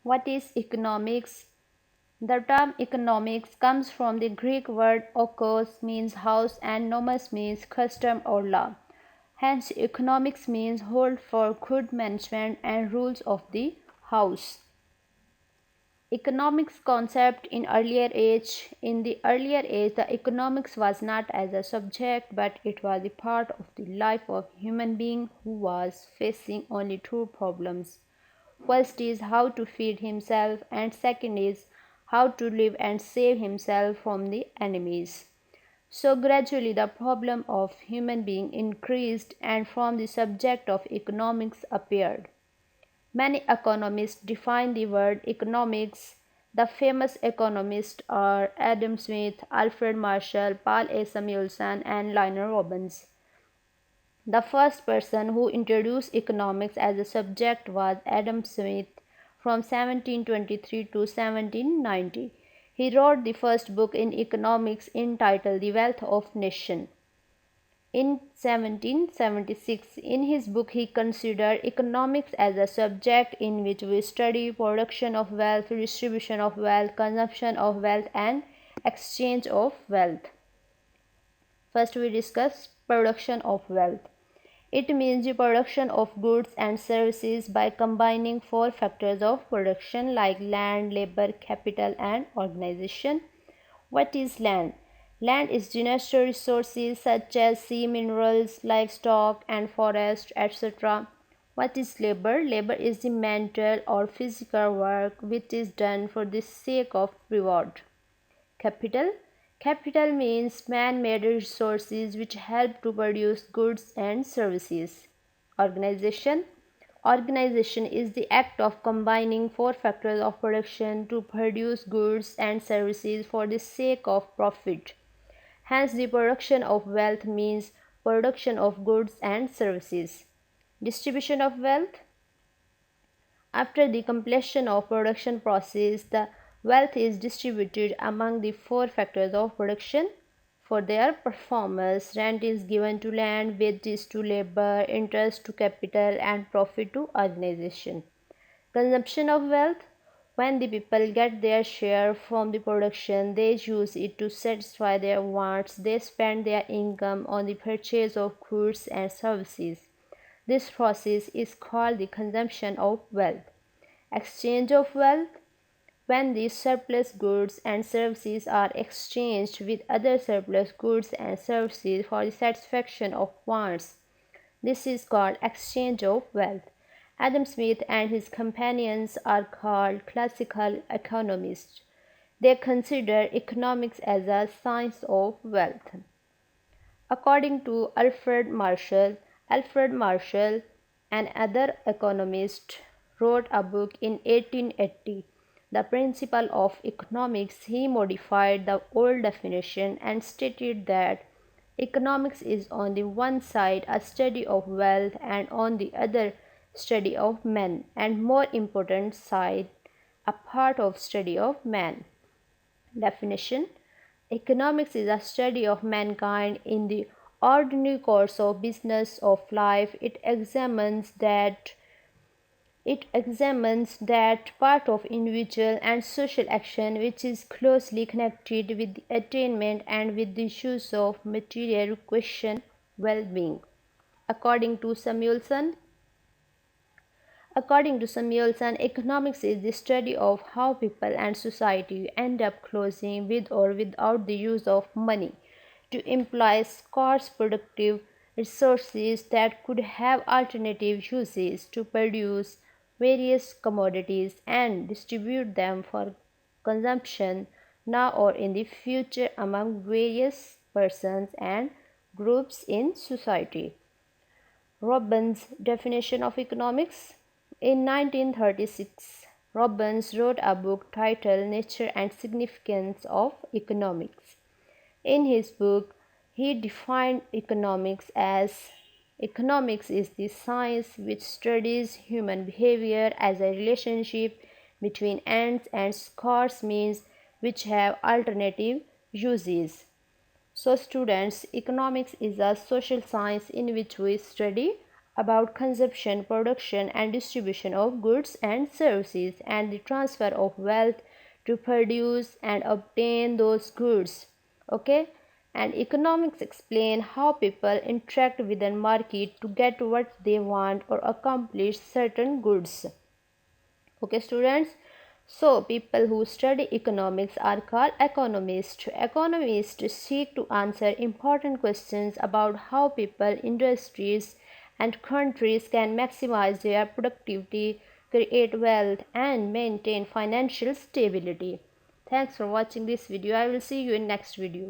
What is economics? The term economics comes from the Greek word okos means house and nomos means custom or law. Hence, economics means hold for good management and rules of the house. Economics concept in the earlier age the economics was not as a subject but it was a part of the life of human being who was facing only two problems. First is how to feed himself and second is how to live and save himself from the enemies. So gradually the problem of human being increased and from the subject of economics appeared. Many economists define the word economics. The famous economists are Adam Smith, Alfred Marshall, Paul A. Samuelson, and Lionel Robbins. The first person who introduced economics as a subject was Adam Smith from 1723 to 1790. He wrote the first book in economics entitled The Wealth of Nations. In 1776, in his book, he considered economics as a subject in which we study production of wealth, distribution of wealth, consumption of wealth, and exchange of wealth. First, we discuss production of wealth. It means the production of goods and services by combining four factors of production like land, labor, capital, and organization. What is land? Land is the natural resources such as sea minerals, livestock, and forest, etc. What is labor? Labor is the mental or physical work which is done for the sake of reward. Capital. Capital means man-made resources which help to produce goods and services. Organization. Organization is the act of combining four factors of production to produce goods and services for the sake of profit. Hence, the production of wealth means production of goods and services. Distribution of wealth. After the completion of production process, the wealth is distributed among the four factors of production. For their performance, rent is given to land, wages to labor, interest to capital, and profit to organization. Consumption of wealth. When the people get their share from the production, they use it to satisfy their wants. They spend their income on the purchase of goods and services. This process is called the consumption of wealth. Exchange of wealth. When these surplus goods and services are exchanged with other surplus goods and services for the satisfaction of wants, this is called exchange of wealth. Adam Smith and his companions are called classical economists. They consider economics as a science of wealth. According to Alfred Marshall, another economist, wrote a book in 1880, The Principle of Economics. He modified the old definition and stated that economics is on the one side a study of wealth and on the other study of men, and more important side a part of study of man. Definition. Economics is a study of mankind in the ordinary course of business of life. It examines that part of individual and social action which is closely connected with the attainment and with the issues of material question well-being. According to Samuelson, According to Samuelson, economics is the study of how people and society end up closing with or without the use of money to employ scarce productive resources that could have alternative uses to produce various commodities and distribute them for consumption now or in the future among various persons and groups in society. Robbins' definition of economics. In 1936, Robbins wrote a book titled Nature and Significance of Economics. In his book, he defined economics is the science which studies human behavior as a relationship between ends and scarce means which have alternative uses. So, students, economics is a social science in which we study about consumption, production, and distribution of goods and services, and the transfer of wealth to produce and obtain those goods. Okay, and economics explain how people interact with the market to get what they want or accomplish certain goods. Okay, students. So, people who study economics are called economists. Economists seek to answer important questions about how people, industries, and countries can maximize their productivity, create wealth, and maintain financial stability. Thanks for watching this video. I will see you in next video.